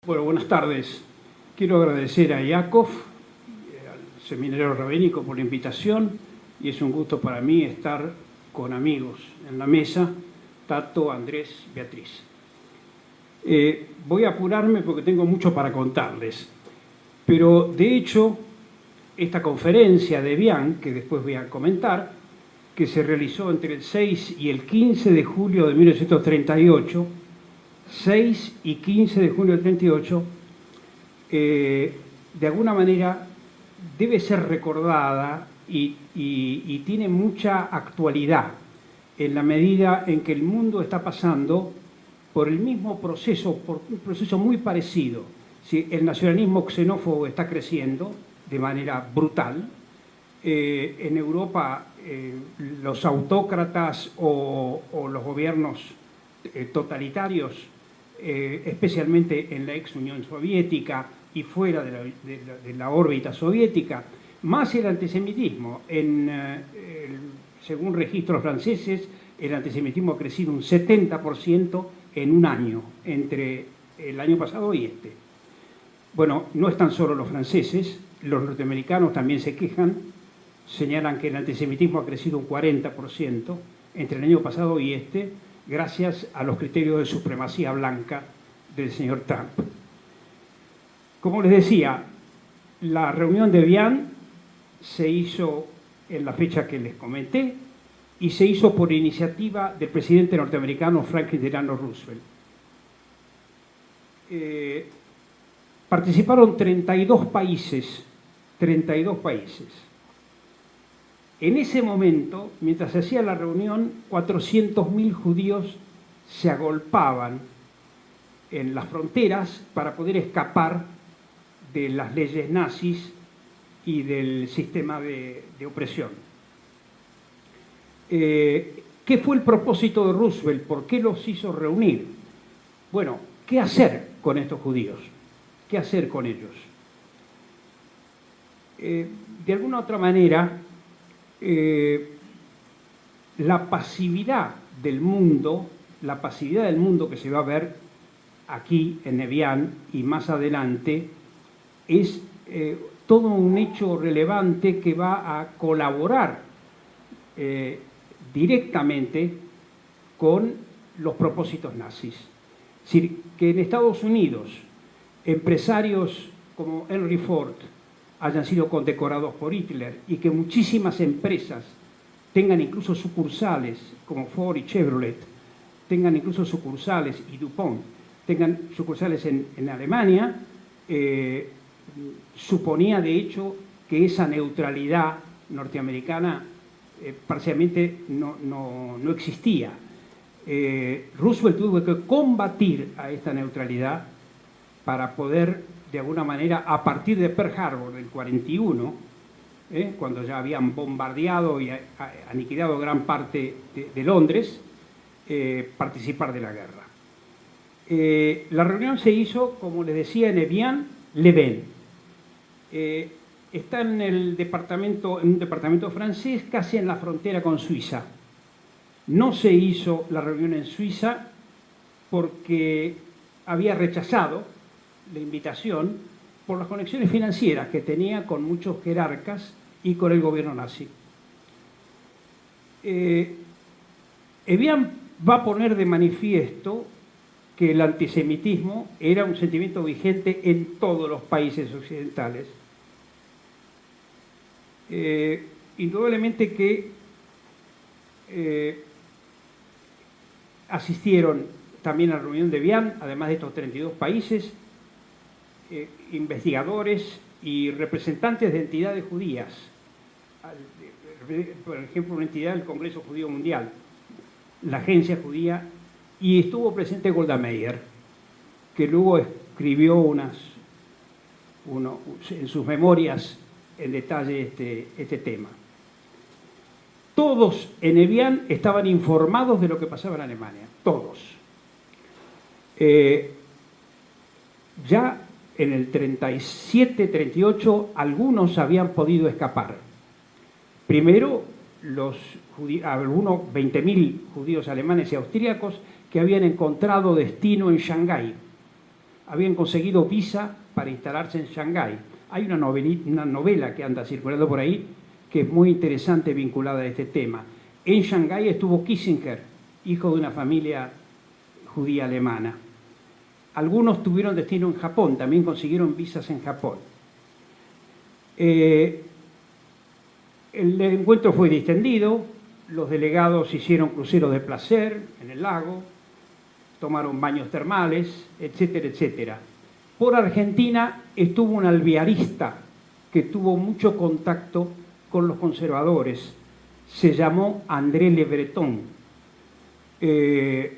Bueno, buenas tardes. Quiero agradecer a Yakov, al Seminario Rabénico, por la invitación, y es un gusto para mí estar con amigos en la mesa, Tato, Andrés, Beatriz. Voy a apurarme porque tengo mucho para contarles, pero de hecho, esta conferencia de Evian, que después voy a comentar, que se realizó entre el 6 y el 15 de julio de 1938, 6 y 15 de julio del 38, de alguna manera debe ser recordada y tiene mucha actualidad en la medida en que el mundo está pasando por el mismo proceso, por un proceso muy parecido. ¿Sí? El nacionalismo xenófobo está creciendo de manera brutal. En Europa los autócratas o los gobiernos totalitarios, especialmente en la ex Unión Soviética y fuera de la órbita soviética, más el antisemitismo. Según registros franceses, el antisemitismo ha crecido un 70% en un año, entre el año pasado y este. Bueno, no están solo los franceses, los norteamericanos también se quejan, señalan que el antisemitismo ha crecido un 40% entre el año pasado y este, gracias a los criterios de supremacía blanca del señor Trump. Como les decía, la reunión de Evian se hizo en la fecha que les comenté y se hizo por iniciativa del presidente norteamericano Franklin Delano Roosevelt. Participaron 32 países. En ese momento, mientras se hacía la reunión, 400.000 judíos se agolpaban en las fronteras para poder escapar de las leyes nazis y del sistema de opresión. ¿Qué fue el propósito de Roosevelt? ¿Por qué los hizo reunir? Bueno, ¿qué hacer con estos judíos? ¿Qué hacer con ellos? De alguna otra manera, la pasividad del mundo que se va a ver aquí en Evian y más adelante, es todo un hecho relevante que va a colaborar directamente con los propósitos nazis. Es decir, que en Estados Unidos empresarios como Henry Ford hayan sido condecorados por Hitler y que muchísimas empresas tengan incluso sucursales, como Ford y Chevrolet, tengan incluso sucursales, y DuPont, tengan sucursales en Alemania, suponía de hecho que esa neutralidad norteamericana parcialmente no existía. Roosevelt tuvo que combatir a esta neutralidad para poder, de alguna manera, a partir de Pearl Harbor del 41, cuando ya habían bombardeado y aniquilado gran parte de Londres, participar de la guerra. La reunión se hizo, como les decía, en Evian-le-Bain. Está en un departamento francés, casi en la frontera con Suiza. No se hizo la reunión en Suiza porque había rechazado la invitación por las conexiones financieras que tenía con muchos jerarcas y con el gobierno nazi. Evian va a poner de manifiesto que el antisemitismo era un sentimiento vigente en todos los países occidentales. Indudablemente que asistieron también a la reunión de Evian, además de estos 32 países, investigadores y representantes de entidades judías, por ejemplo, una entidad del Congreso Judío Mundial, la Agencia Judía, y estuvo presente Golda Meir, que luego escribió en sus memorias en detalle este tema. Todos en Evian estaban informados de lo que pasaba en Alemania, todos. Ya en el 37-38 algunos habían podido escapar. Primero, algunos 20.000 judíos alemanes y austríacos que habían encontrado destino en Shanghái. habían conseguido visa para instalarse en Shanghái. Hay una novela que anda circulando por ahí que es muy interesante vinculada a este tema. En Shanghái estuvo Kissinger, hijo de una familia judía alemana. Algunos tuvieron destino en Japón, también consiguieron visas en Japón. El encuentro fue distendido, los delegados hicieron cruceros de placer en el lago, tomaron baños termales, etcétera, etcétera. Por Argentina estuvo un alvearista que tuvo mucho contacto con los conservadores, se llamó André Le Breton, que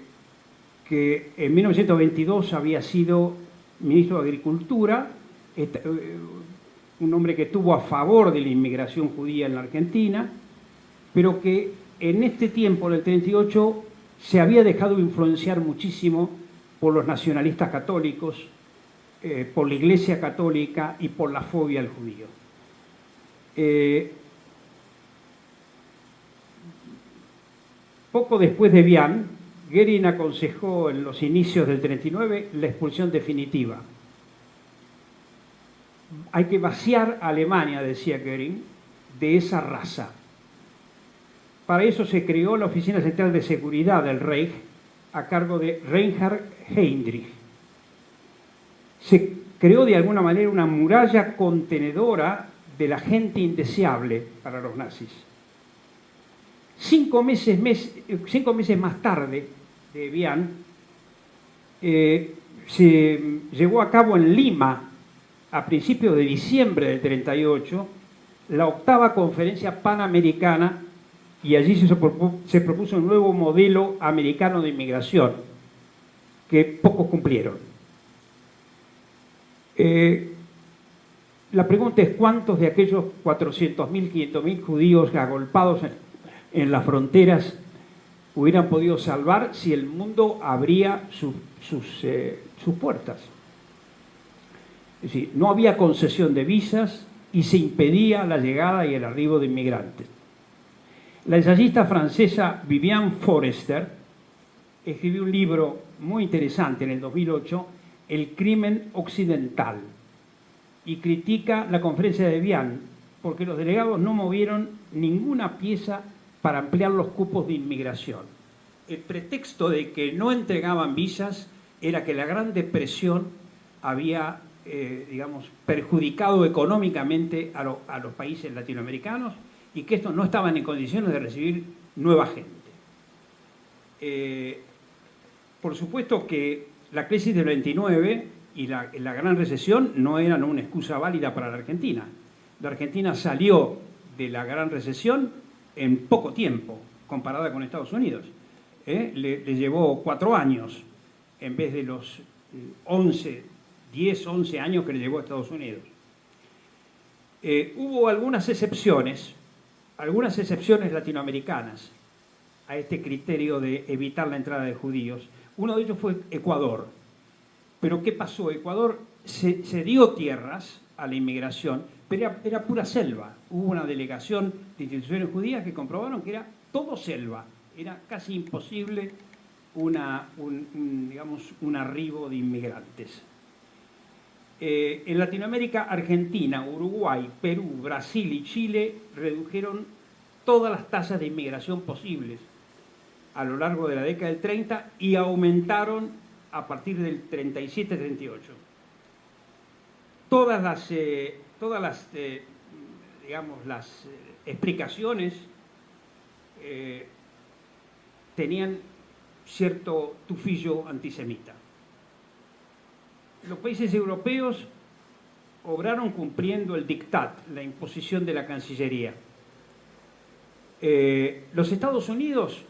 en 1922 había sido ministro de Agricultura, un hombre que estuvo a favor de la inmigración judía en la Argentina, pero que en este tiempo, en el 38, se había dejado influenciar muchísimo por los nacionalistas católicos, por la Iglesia Católica y por la fobia al judío. Poco después de Vian, Goering aconsejó en los inicios del 39 la expulsión definitiva. Hay que vaciar a Alemania, decía Goering, de esa raza. Para eso se creó la Oficina Central de Seguridad del Reich a cargo de Reinhard Heydrich. Se creó de alguna manera una muralla contenedora de la gente indeseable para los nazis. 5 meses más tarde de Vian, se llevó a cabo en Lima, a principios de diciembre del 38, la 8ª Conferencia Panamericana, y allí se propuso un nuevo modelo americano de inmigración, que pocos cumplieron. La pregunta es cuántos de aquellos 400.000, 500.000 judíos agolpados en las fronteras hubieran podido salvar si el mundo abría sus puertas. Es decir, no había concesión de visas y se impedía la llegada y el arribo de inmigrantes. La ensayista francesa Viviane Forester escribió un libro muy interesante en el 2008, El crimen occidental, y critica la conferencia de Vian porque los delegados no movieron ninguna pieza para ampliar los cupos de inmigración. El pretexto de que no entregaban visas era que la Gran Depresión había, perjudicado económicamente a los países latinoamericanos y que estos no estaban en condiciones de recibir nueva gente. Por supuesto que la crisis del 29 y la gran recesión no eran una excusa válida para la Argentina. La Argentina salió de la gran recesión en poco tiempo, comparada con Estados Unidos. Le llevó 4 años en vez de los 10, 11 años que le llevó a Estados Unidos. Hubo algunas excepciones latinoamericanas a este criterio de evitar la entrada de judíos. Uno de ellos fue Ecuador. Pero ¿qué pasó? Ecuador se dio tierras a la inmigración, pero era pura selva. Hubo una delegación de instituciones judías que comprobaron que era todo selva. Era casi imposible un arribo de inmigrantes. En Latinoamérica, Argentina, Uruguay, Perú, Brasil y Chile redujeron todas las tasas de inmigración posibles a lo largo de la década del 30 y aumentaron a partir del 37-38. Todas las explicaciones tenían cierto tufillo antisemita. Los países europeos obraron cumpliendo el diktat, la imposición de la Cancillería. Los Estados Unidos,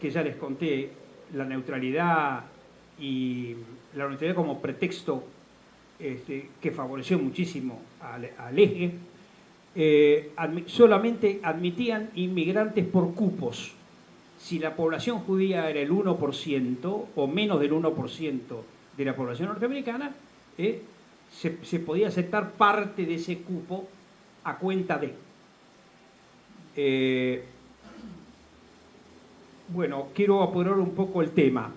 que ya les conté, la neutralidad como pretexto que favoreció muchísimo al eje, solamente admitían inmigrantes por cupos. Si la población judía era el 1% o menos del 1% de la población norteamericana, se podía aceptar parte de ese cupo a cuenta de. Quiero apurar un poco el tema.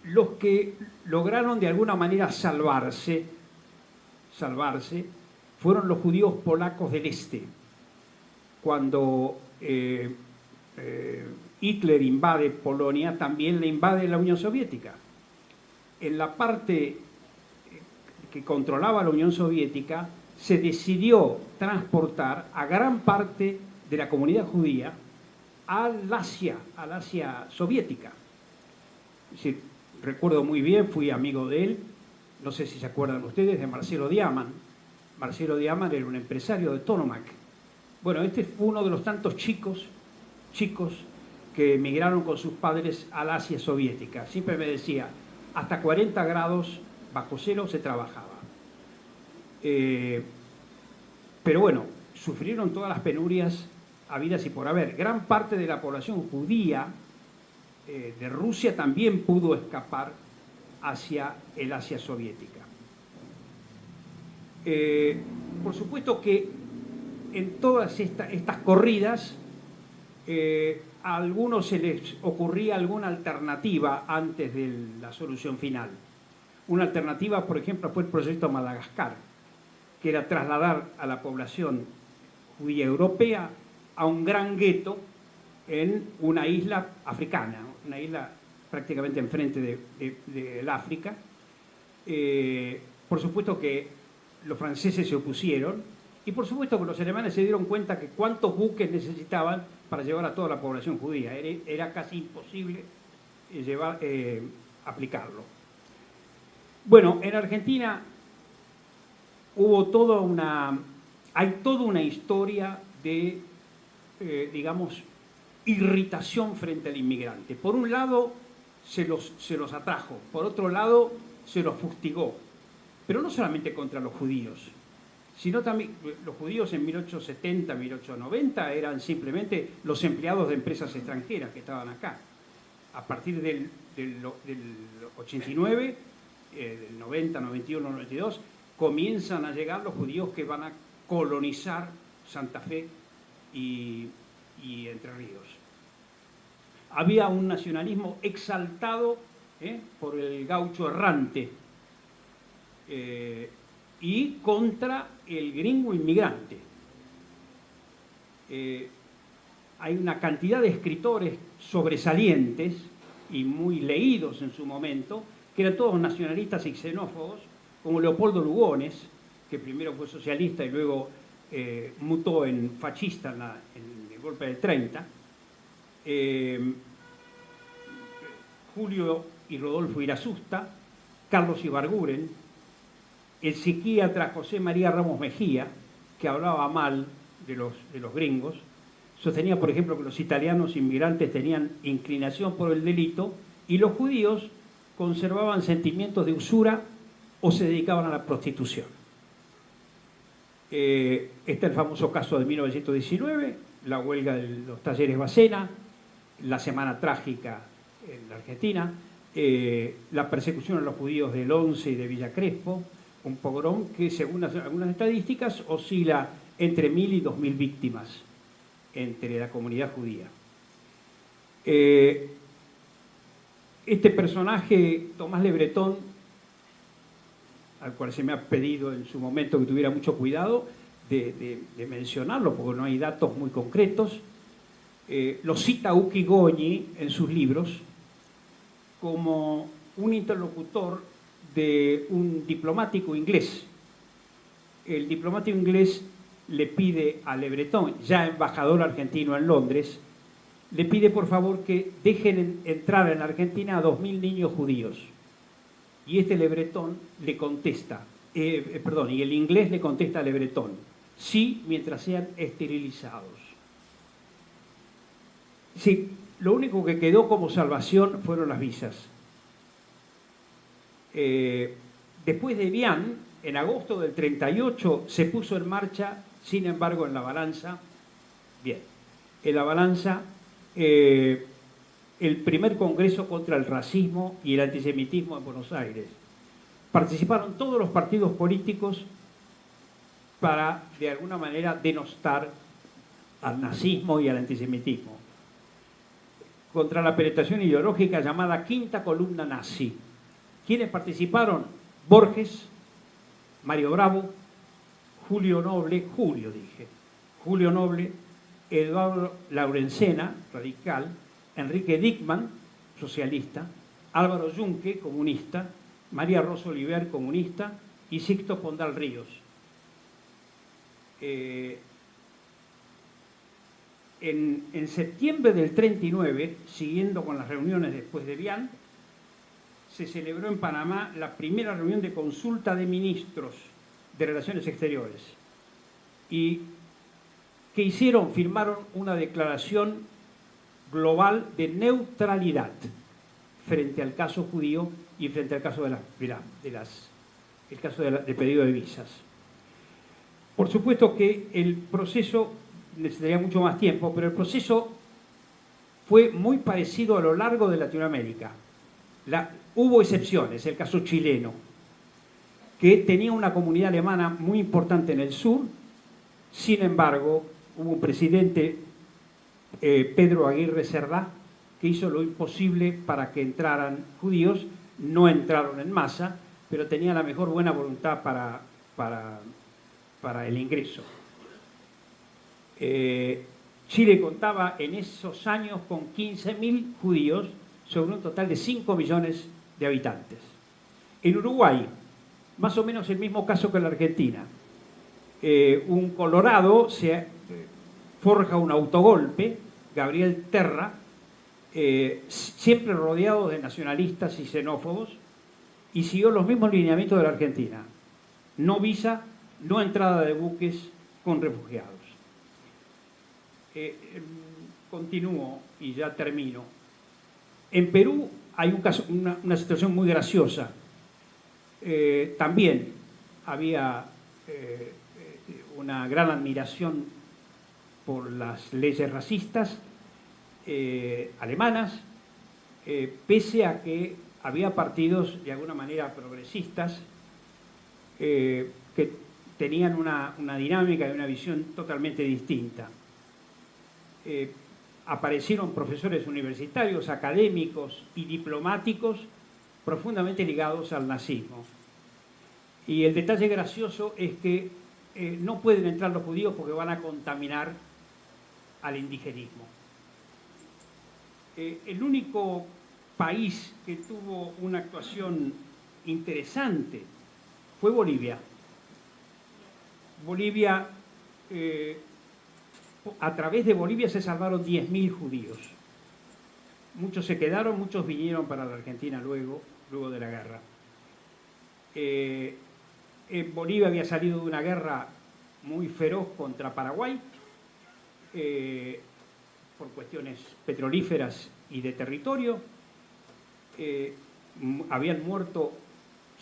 los que lograron de alguna manera salvarse fueron los judíos polacos del este. Cuando Hitler invade Polonia, también le invade la Unión Soviética. En la parte que controlaba la Unión Soviética, se decidió transportar a gran parte de la comunidad judía al Asia soviética. Es decir, recuerdo muy bien, fui amigo de él, no sé si se acuerdan ustedes, de Marcelo Diaman. Marcelo Diaman era un empresario de Tonomac. Bueno, este fue uno de los tantos chicos que emigraron con sus padres al Asia soviética. Siempre me decía, hasta 40 grados bajo cero se trabajaba. Pero bueno, sufrieron todas las penurias habidas y por haber. Gran parte de la población judía de Rusia también pudo escapar hacia el Asia soviética. Por supuesto que en todas estas corridas a algunos se les ocurría alguna alternativa antes de la solución final. Una alternativa, por ejemplo, fue el proyecto Madagascar, que era trasladar a la población judía europea a un gran gueto en una isla africana, una isla prácticamente enfrente del África. Por supuesto que los franceses se opusieron y por supuesto que los alemanes se dieron cuenta que cuántos buques necesitaban para llevar a toda la población judía. Era casi imposible aplicarlo. Bueno, en Argentina hay toda una historia de, digamos, irritación frente al inmigrante. Por un lado, se los atrajo, por otro lado, se los fustigó. Pero no solamente contra los judíos, sino también los judíos en 1870, 1890 eran simplemente los empleados de empresas extranjeras que estaban acá. A partir del 89, del 90, 91, 92, comienzan a llegar los judíos que van a colonizar Santa Fe y Entre Ríos. Había un nacionalismo exaltado por el gaucho errante y contra el gringo inmigrante. Hay una cantidad de escritores sobresalientes y muy leídos en su momento, que eran todos nacionalistas y xenófobos, como Leopoldo Lugones, que primero fue socialista y luego mutó en fascista en el golpe del 30, Julio y Rodolfo Irasusta, Carlos Ibarguren, el psiquiatra José María Ramos Mejía, que hablaba mal de los gringos, sostenía, por ejemplo, que los italianos inmigrantes tenían inclinación por el delito y los judíos conservaban sentimientos de usura o se dedicaban a la prostitución. Está el famoso caso de 1919, la huelga de los talleres Bacena, la Semana Trágica en la Argentina, la persecución a los judíos del 11 y de Villa Crespo, un pogrom que según algunas estadísticas oscila entre 1.000 y 2.000 víctimas entre la comunidad judía. Este personaje, Tomás Le Breton, al cual se me ha pedido en su momento que tuviera mucho cuidado de mencionarlo, porque no hay datos muy concretos, lo cita Uki Goñi en sus libros como un interlocutor de un diplomático inglés. El diplomático inglés le pide a Le Breton, ya embajador argentino en Londres, le pide por favor que dejen entrar en Argentina a 2.000 niños judíos. Y este Le Breton le contesta, y el inglés le contesta a Le Breton, sí, mientras sean esterilizados. Sí, lo único que quedó como salvación fueron las visas. Después de Evian, en agosto del 38, se puso en marcha, sin embargo, en la balanza, el primer congreso contra el racismo y el antisemitismo en Buenos Aires. Participaron todos los partidos políticos para, de alguna manera, denostar al nazismo y al antisemitismo. contra la penetración ideológica llamada Quinta Columna Nazi. ¿Quiénes participaron? Borges, Mario Bravo, Julio Noble, Eduardo Laurensena, radical, Enrique Dickmann, socialista, Álvaro Yunque, comunista, María Rosa Oliver, comunista, y Sixto Pondal Ríos. En septiembre del 39, siguiendo con las reuniones después de Vian, se celebró en Panamá la primera reunión de consulta de ministros de Relaciones Exteriores. ¿Y qué hicieron? Firmaron una declaración global de neutralidad frente al caso judío y frente al caso del pedido de visas. Por supuesto que el proceso necesitaría mucho más tiempo, pero el proceso fue muy parecido a lo largo de Latinoamérica. Hubo excepciones, el caso chileno, que tenía una comunidad alemana muy importante en el sur. Sin embargo, hubo un presidente, Pedro Aguirre Cerda, que hizo lo imposible para que entraran judíos. No entraron en masa, pero tenía la mejor buena voluntad para el ingreso. Chile contaba en esos años con 15.000 judíos sobre un total de 5 millones de habitantes. En Uruguay, más o menos el mismo caso que en la Argentina. Un colorado se forja un autogolpe, Gabriel Terra, siempre rodeado de nacionalistas y xenófobos, y siguió los mismos lineamientos de la Argentina. No visa, no entrada de buques con refugiados. Continúo y ya termino. En Perú hay un caso, una situación muy graciosa. También había una gran admiración por las leyes racistas alemanas, pese a que había partidos de alguna manera progresistas que tenían una dinámica y una visión totalmente distinta. Aparecieron profesores universitarios, académicos y diplomáticos profundamente ligados al nazismo. Y el detalle gracioso es que no pueden entrar los judíos porque van a contaminar al indigenismo. El único país que tuvo una actuación interesante fue Bolivia. Bolivia, a través de Bolivia se salvaron 10.000 judíos. Muchos se quedaron, muchos vinieron para la Argentina luego de la guerra. Bolivia había salido de una guerra muy feroz contra Paraguay, por cuestiones petrolíferas y de territorio. Habían muerto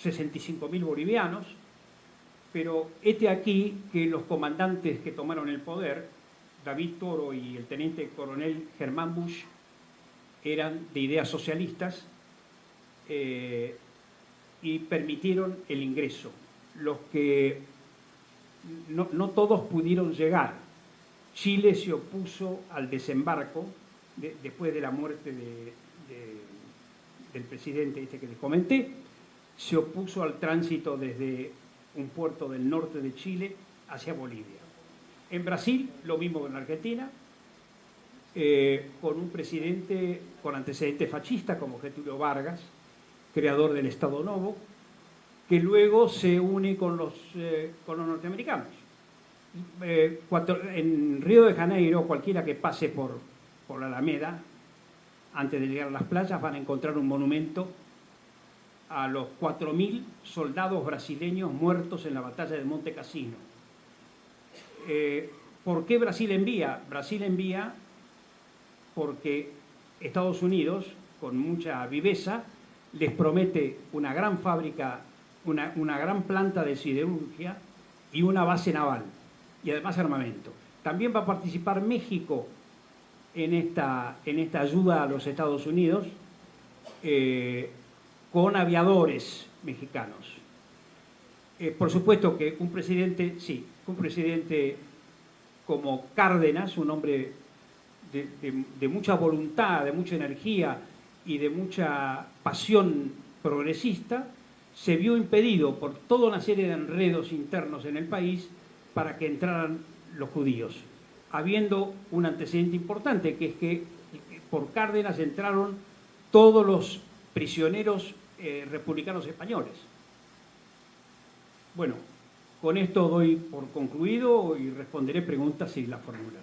65.000 bolivianos, pero aquí que los comandantes que tomaron el poder, David Toro y el teniente coronel Germán Busch, eran de ideas socialistas y permitieron el ingreso. Los que no todos pudieron llegar. Chile se opuso al desembarco después de la muerte del presidente que les comenté. Se opuso al tránsito desde un puerto del norte de Chile hacia Bolivia. En Brasil, lo mismo que en Argentina, con un presidente con antecedentes fascistas como Getúlio Vargas, creador del Estado Novo, que luego se une con los norteamericanos. En Río de Janeiro, cualquiera que pase por la Alameda, antes de llegar a las playas, van a encontrar un monumento a los 4.000 soldados brasileños muertos en la batalla de Monte Cassino. ¿Por qué Brasil envía? Brasil envía porque Estados Unidos, con mucha viveza, les promete una gran fábrica, una gran planta de siderurgia y una base naval, y además armamento. También va a participar México en esta ayuda a los Estados Unidos, con aviadores mexicanos. Por supuesto que un presidente como Cárdenas, un hombre de mucha voluntad, de mucha energía y de mucha pasión progresista, se vio impedido por toda una serie de enredos internos en el país para que entraran los judíos, habiendo un antecedente importante, que es que por Cárdenas entraron todos los prisioneros republicanos españoles. Bueno, con esto doy por concluido y responderé preguntas si las formulan.